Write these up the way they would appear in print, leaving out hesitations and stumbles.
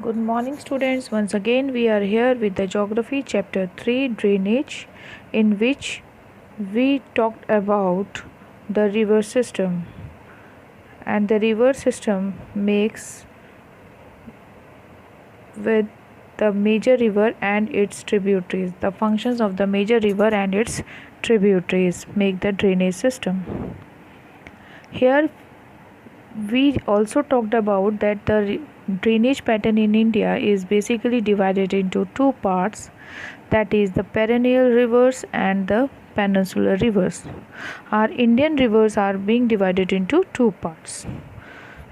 Good morning, students. Once again, we are here with the Geography Chapter 3 Drainage, in which we talked about the river system. And the river system makes with the major river and its tributaries. The functions of the major river and its tributaries make the drainage system. Here we also talked about that the drainage pattern in India is basically divided into two parts, that is the perennial rivers and the peninsular rivers. Our Indian rivers are being divided into two parts,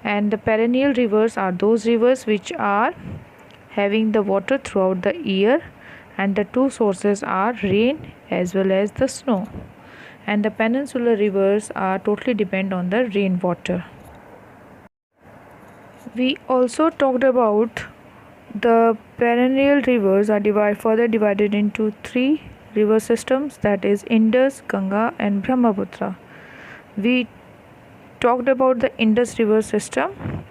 and the perennial rivers are those rivers which are having the water throughout the year, and the two sources are rain as well as the snow, and the peninsular rivers are totally depend on the rainwater. We also talked about the perennial rivers are further divided into three river systems, that is Indus, Ganga and Brahmaputra. We talked about the Indus river system.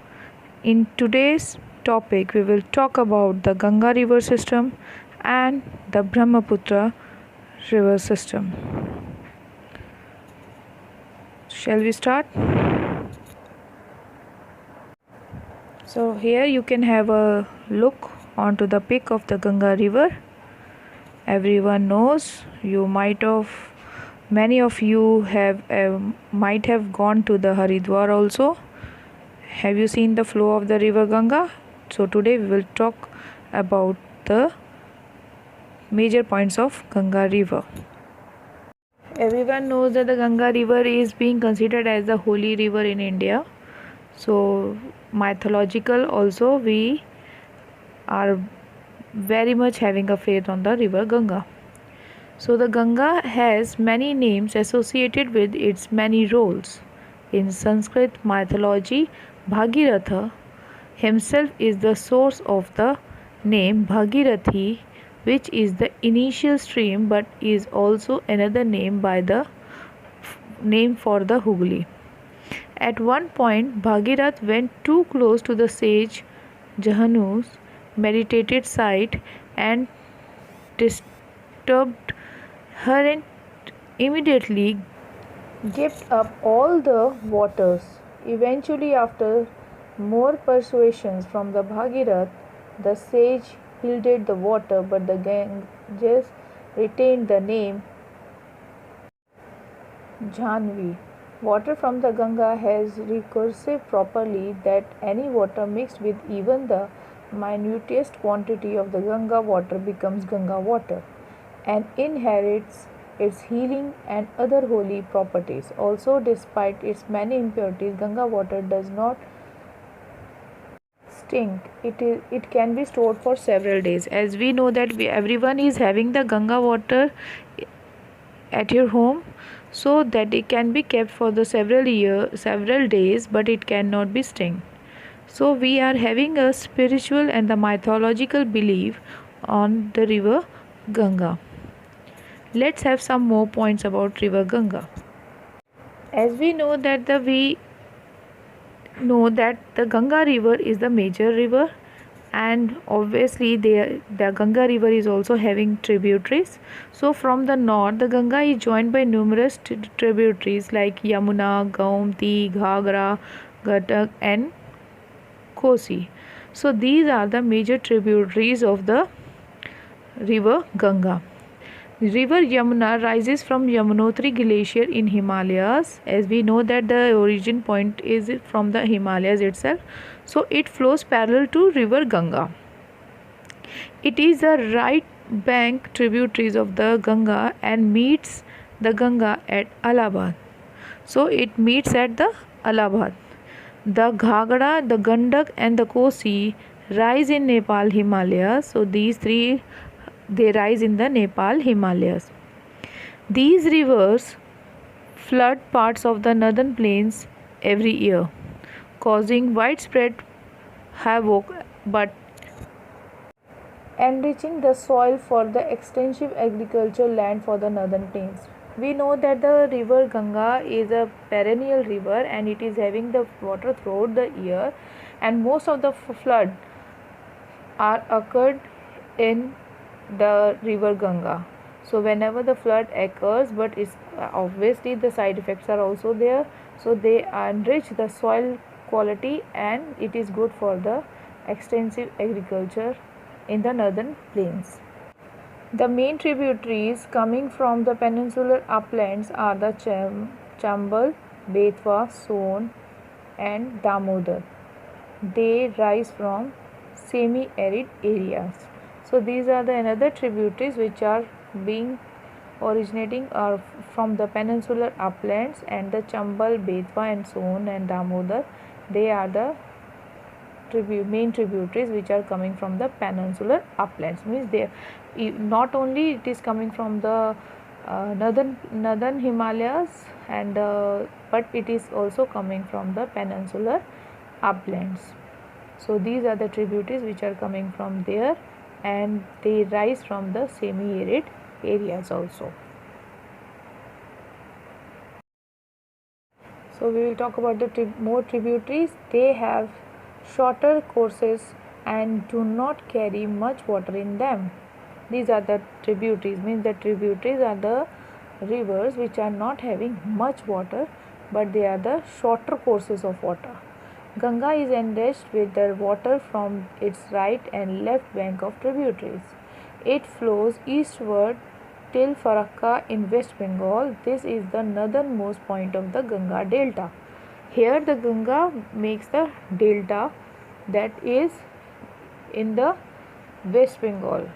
In today's topic we will talk about the Ganga river system and the Brahmaputra river system. Shall we start? So here you can have a look onto the peak of the Ganga river. Everyone knows, many of you might have gone to the Haridwar also. Have you seen the flow of the river Ganga? So today we will talk about the major points of Ganga river. Everyone knows that the Ganga river is being considered as the holy river in India. So mythological also, we are very much having a faith on the river Ganga. So the Ganga has many names associated with its many roles. In Sanskrit mythology, Bhagiratha himself is the source of the name Bhagirathi, which is the initial stream but is also another name for the Hooghly. At one point, Bhagirath went too close to the sage Jahanu's meditated site and disturbed her, and immediately gave up all the waters. Eventually, after more persuasions from the Bhagirath, the sage yielded the water, but the Ganges retained the name Janvi. Water from the Ganga has recursive property that any water mixed with even the minutest quantity of the Ganga water becomes Ganga water and inherits its healing and other holy properties. Also, despite its many impurities, Ganga water does not stink. It can be stored for several days. As we know that everyone is having the Ganga water at your home, so that it can be kept for the several days, but it cannot be stained. So we are having a spiritual and the mythological belief on the river Ganga. Let's have some more points about river Ganga. As we know that the Ganga river is the major river, and obviously the Ganga river is also having tributaries. So from the north, the Ganga is joined by numerous tributaries like Yamuna, Gomti, Ghagra, Ghatak and Kosi. So these are the major tributaries of the river Ganga. River Yamuna rises from Yamunotri Glacier in Himalayas. As we know that the origin point is from the Himalayas itself, so it flows parallel to river Ganga. It is the right bank tributaries of the Ganga and meets the Ganga at Allahabad. So it meets at the Allahabad. The Ghagra, the Gandak and the Kosi rise in Nepal Himalayas. So these three, they rise in the Nepal Himalayas. These rivers flood parts of the northern plains every year, causing widespread havoc but enriching the soil for the extensive agricultural land for the northern plains. We know that the river Ganga is a perennial river and it is having the water throughout the year, and most of the flood are occurred in the river Ganga. So whenever the flood occurs, but it's obviously the side effects are also there. So they enrich the soil quality and it is good for the extensive agriculture in the northern plains. The main tributaries coming from the peninsular uplands are the Chambal, Betwa, Son and Damodar. They rise from semi-arid areas. So these are the another tributaries which are being originating are from the peninsular uplands, and the Chambal, Betwa and Son and Damodar, they are the main tributaries which are coming from the peninsular uplands. Means they not only it is coming from the northern Himalayas and but it is also coming from the peninsular uplands. So these are the tributaries which are coming from there, and they rise from the semi-arid areas also. So we will talk about the more tributaries. They have shorter courses and do not carry much water in them. These are the tributaries, means the tributaries are the rivers which are not having much water, but they are the shorter courses of water. Ganga is enriched with the water from its right and left bank of tributaries. It flows eastward till Farakka in West Bengal. This is the northernmost point of the Ganga delta. Here the Ganga makes the delta that is in the West Bengal.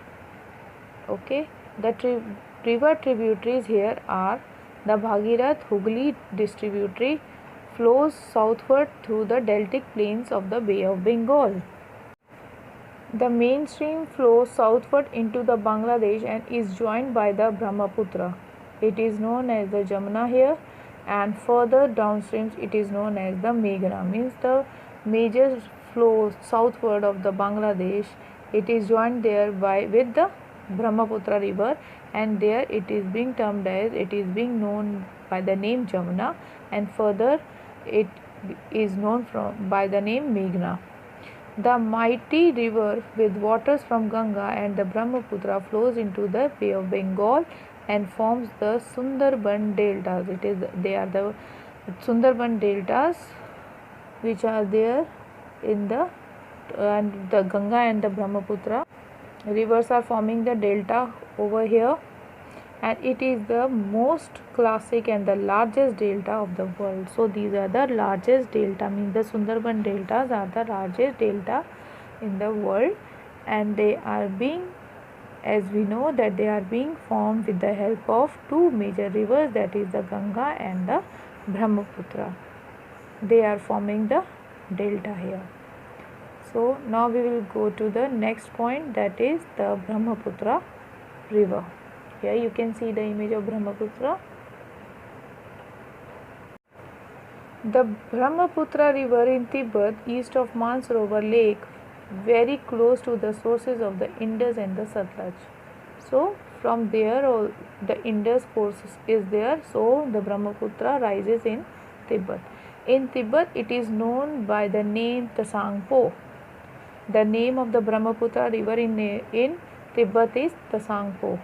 Okay, the river tributaries here are the Bhagirath Hooghly distributary flows southward through the deltic plains of the Bay of Bengal. The main stream flows southward into the Bangladesh and is joined by the Brahmaputra. It is known as the Jamuna here, and further downstream it is known as the Meghna. Means the major flow southward of the Bangladesh, it is joined there with the Brahmaputra river, and there it is being termed as, it is being known by the name Jamuna, and further it is known by the name Meghna. The mighty river with waters from Ganga and the Brahmaputra flows into the Bay of Bengal and forms the Sundarban deltas. They are the Sundarban deltas which are there in the Ganga and the Brahmaputra rivers are forming the delta over here, and it is the most classic and the largest delta of the world. So these are the largest delta, means the Sundarban deltas are the largest delta in the world, and they are being, as we know, that they are being formed with the help of two major rivers, that is the Ganga and the Brahmaputra. They are forming the delta here. So now we will go to the next point, that is the Brahmaputra river. Here you can see the image of Brahmaputra. The Brahmaputra river in Tibet, east of Mansarovar lake, very close to the sources of the Indus and the Satluj. So from there the Indus course is there, so the Brahmaputra rises in Tibet. In Tibet it is known by the name Tsangpo. The name of the Brahmaputra river in Tibet is Tsangpo.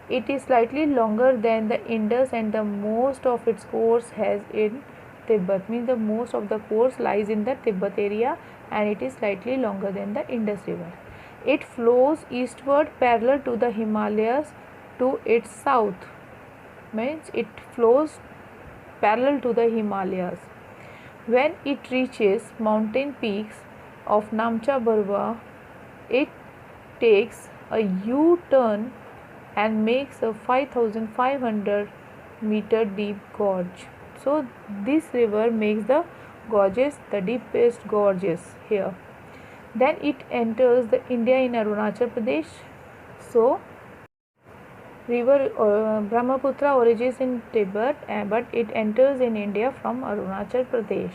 It is slightly longer than the Indus, and the most of its course has in Tibet, means the most of the course lies in the Tibet area, and it is slightly longer than the Indus river. It flows eastward parallel to the Himalayas to its south, means it flows parallel to the Himalayas. When it reaches mountain peaks of Namcha Barwa, it takes a U-turn and makes a 5,500 meter deep gorge. So this river makes the gorges, the deepest gorges here. Then it enters the India in Arunachal Pradesh. So river Brahmaputra originates in Tibet, but it enters in India from Arunachal Pradesh.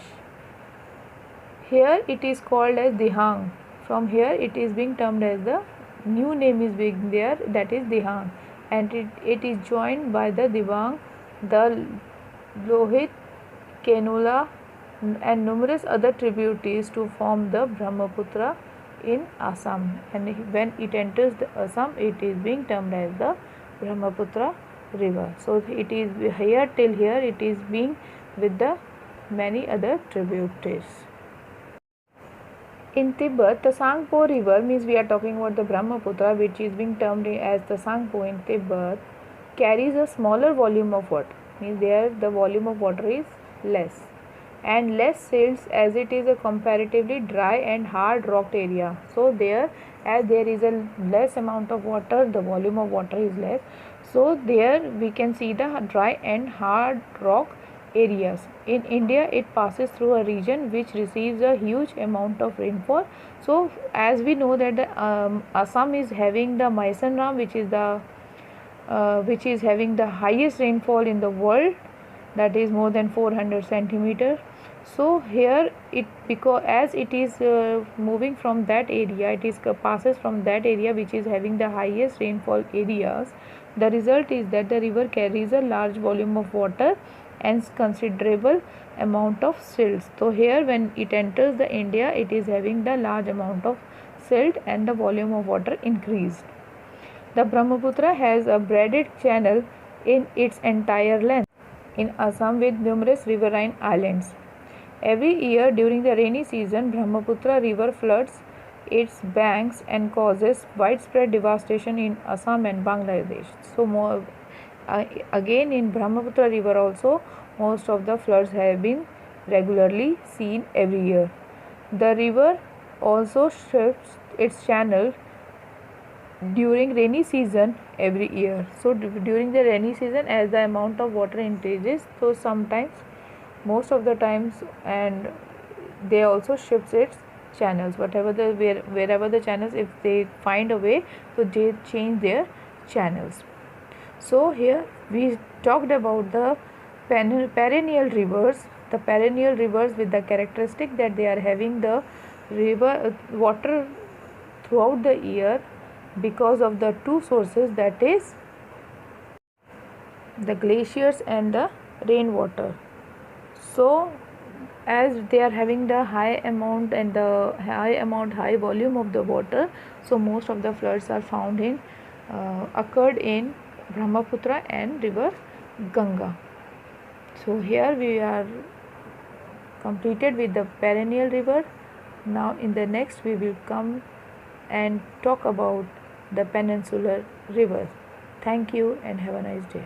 Here it is called as Dihang. From here it is being termed as, the new name is being there, that is Dihang, and it is joined by the Dibang, the Lohit, Kenula and numerous other tributaries to form the Brahmaputra in Assam, and when it enters the Assam, it is being termed as the Brahmaputra river. So it is here, till here it is being with the many other tributaries. In Tibet, the Sangpo river, means we are talking about the Brahmaputra, which is being termed as the Sangpo in Tibet, carries a smaller volume of water. Means there the volume of water is less and less silts, as it is a comparatively dry and hard rocked area. So there, as there is a less amount of water, the volume of water is less. So there we can see the dry and hard rock areas. In India, it passes through a region which receives a huge amount of rainfall. So as we know that the Assam is having the Maisan which is having the highest rainfall in the world, that is more than 400 centimeter. So here it, because as it is moving from that area, it is passes from that area which is having the highest rainfall areas. The result is that the river carries a large volume of water and considerable amount of silts. So here when it enters the India, it is having the large amount of silt and the volume of water increased. The Brahmaputra has a braided channel in its entire length in Assam with numerous riverine islands. Every year during the rainy season, Brahmaputra river floods its banks and causes widespread devastation in Assam and Bangladesh. So again in Brahmaputra river also, most of the floods have been regularly seen every year. The river also shifts its channel during rainy season every year. So during the rainy season, as the amount of water increases, so sometimes, most of the times, and they also shifts its channels, wherever the channels, if they find a way, so they change their channels. So here we talked about the perennial rivers. The perennial rivers with the characteristic that they are having the river water throughout the year because of the two sources, that is the glaciers and the rainwater. So as they are having the high volume of the water, so most of the floods are found in occurred in Brahmaputra and river Ganga. So here we are completed with the perennial river. Now in the next we will come and talk about the peninsular rivers. Thank you and have a nice day.